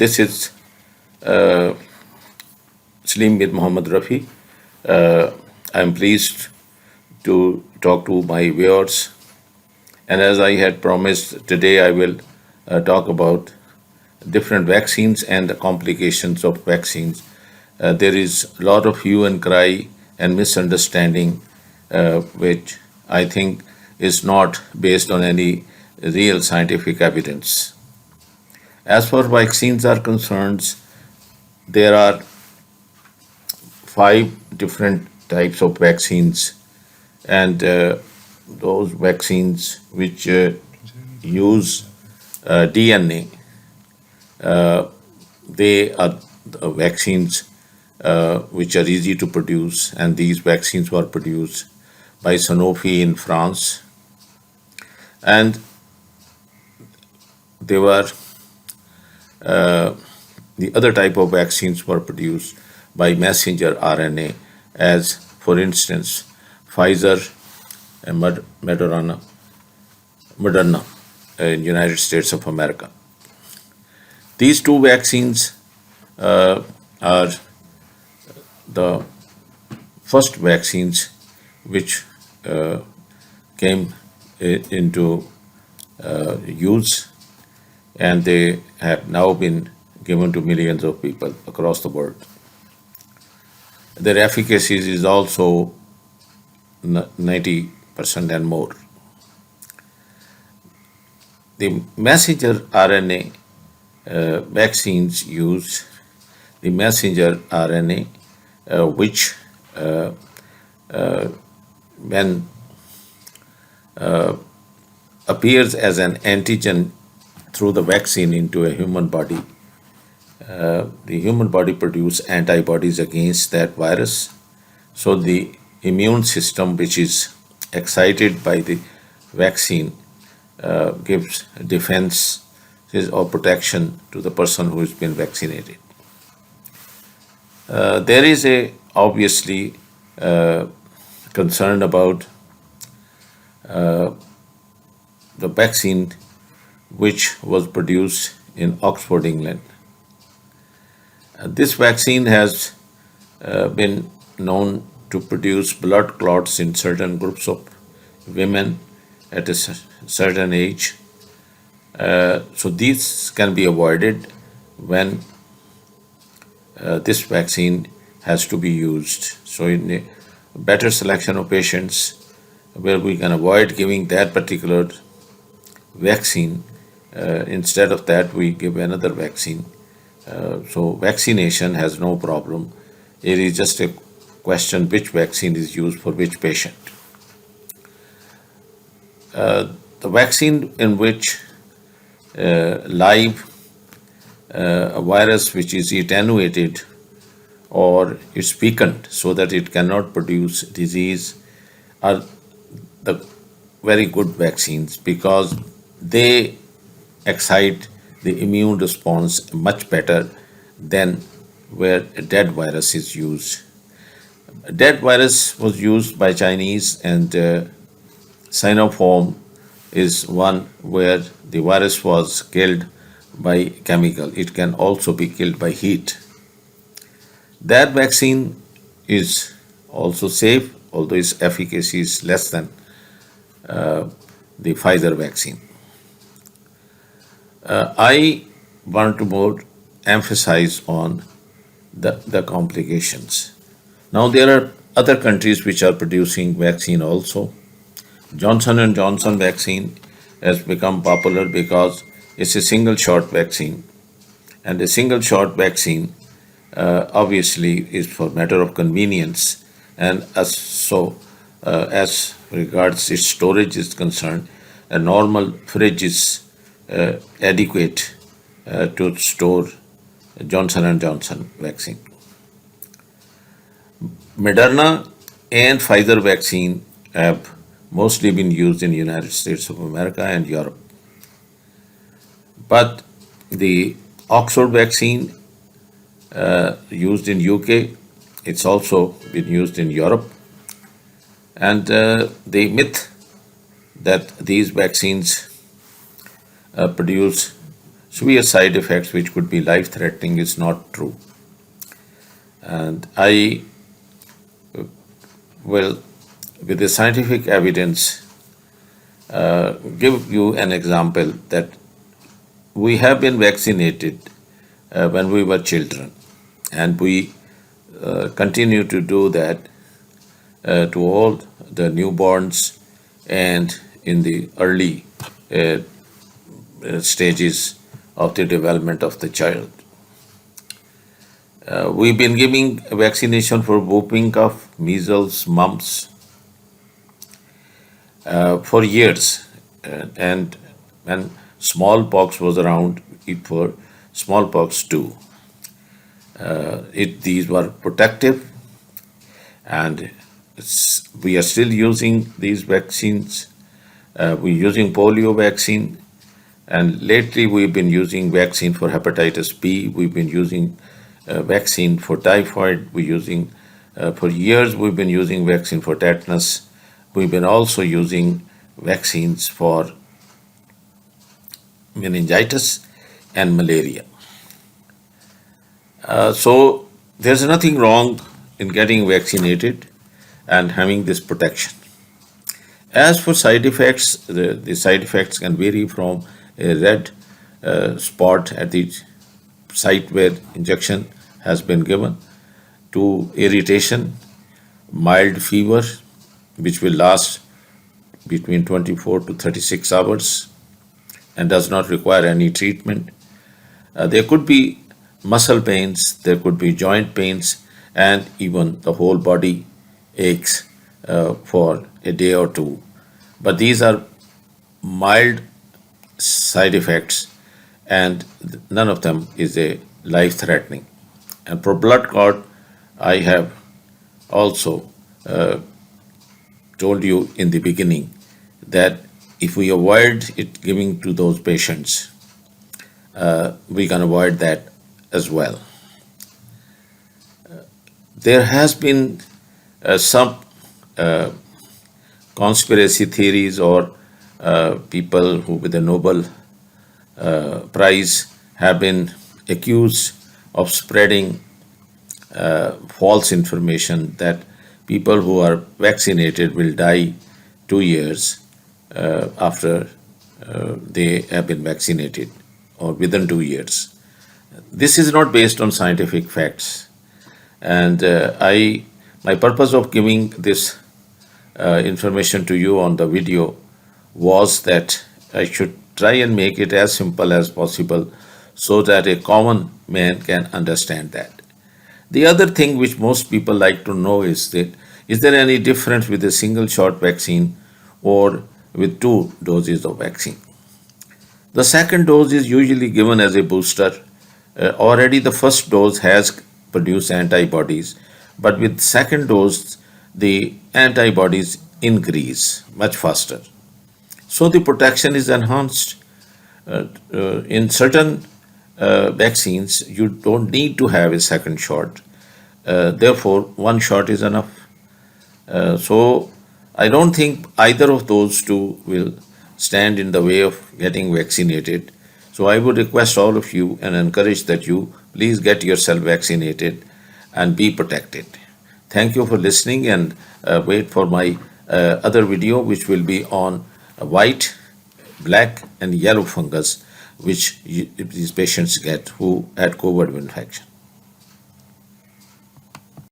This is uh, Salim bin Mohammed Rafi. I'm pleased to talk to my viewers. And as I had promised, today I will talk about different vaccines and the complications of vaccines. There is a lot of hue and cry and misunderstanding, which I think is not based on any real scientific evidence. As far as vaccines are concerned, there are five different types of vaccines, and those vaccines which use DNA, they are the vaccines which are easy to produce, and these vaccines were produced by Sanofi in France, and they were the other type of vaccines were produced by messenger RNA, as for instance, Pfizer and Moderna in United States of America. These two vaccines are the first vaccines which came into use, and they have now been given to millions of people across the world. Their efficacy is also 90% and more. The messenger RNA vaccines use the messenger RNA, which when appears as an antigen through the vaccine into a human body, the human body produces antibodies against that virus. So the immune system, which is excited by the vaccine, gives defense or protection to the person who has been vaccinated. There is a obviously concern about the vaccine which was produced in Oxford, England. This vaccine has been known to produce blood clots in certain groups of women at a certain age. So these can be avoided when this vaccine has to be used. So in a better selection of patients where we can avoid giving that particular vaccine, instead of that we give another vaccine. So vaccination has no problem. It is just a question which vaccine is used for which patient. The vaccine in which live a virus which is attenuated or is weakened so that it cannot produce disease are the very good vaccines, because they excite the immune response much better than where a dead virus is used. A dead virus was used by Chinese, and Sinopharm is one where the virus was killed by chemical. It can also be killed by heat. That vaccine is also safe, although its efficacy is less than the Pfizer vaccine. I want to more emphasize on the complications. Now there are other countries which are producing vaccine also. Johnson and Johnson vaccine has become popular because it's a single shot vaccine, and a single shot vaccine obviously is for matter of convenience, and as regards its storage is concerned, a normal fridge is adequate to store Johnson and Johnson vaccine. Moderna and Pfizer vaccine have mostly been used in United States of America and Europe. But the Oxford vaccine used in UK, it's also been used in Europe. And the myth that these vaccines produce severe side effects which could be life-threatening is not true. And I will, with the scientific evidence, give you an example that we have been vaccinated when we were children, and we continue to do that to all the newborns and in the early uh, stages of the development of the child. We've been giving vaccination for whooping cough, measles, mumps for years, and when smallpox was around, it for smallpox too. These were protective, and we are still using these vaccines. We're using polio vaccine, and lately we've been using vaccine for hepatitis B. We've been using vaccine for typhoid. We're using for years we've been using vaccine for tetanus. We've been also using vaccines for meningitis and malaria. So there's nothing wrong in getting vaccinated and having this protection. As for side effects, the side effects can vary from a red spot at the site where injection has been given to irritation, mild fever, which will last between 24 to 36 hours and does not require any treatment. There could be muscle pains, there could be joint pains, and even the whole body aches for a day or two. But these are mild side effects, and none of them is a life threatening. And for blood clot, I have also told you in the beginning that if we avoid it giving to those patients, we can avoid that as well. There has been some conspiracy theories, or people who with the Nobel Prize have been accused of spreading false information that people who are vaccinated will die 2 years after they have been vaccinated, or within 2 years. This is not based on scientific facts, and my purpose of giving this information to you on the video was that I should try and make it as simple as possible so that a common man can understand that. The other thing which most people like to know is there any difference with a single shot vaccine or with 2 doses of vaccine? The second dose is usually given as a booster. Already the first dose has produced antibodies, but with second dose, the antibodies increase much faster. So the protection is enhanced. In certain vaccines, you don't need to have a second shot. Therefore, one shot is enough. So I don't think either of those two will stand in the way of getting vaccinated. So I would request all of you and encourage that you please get yourself vaccinated and be protected. Thank you for listening, and wait for my other video, which will be on white, black, and yellow fungus, which these patients get who had COVID infection.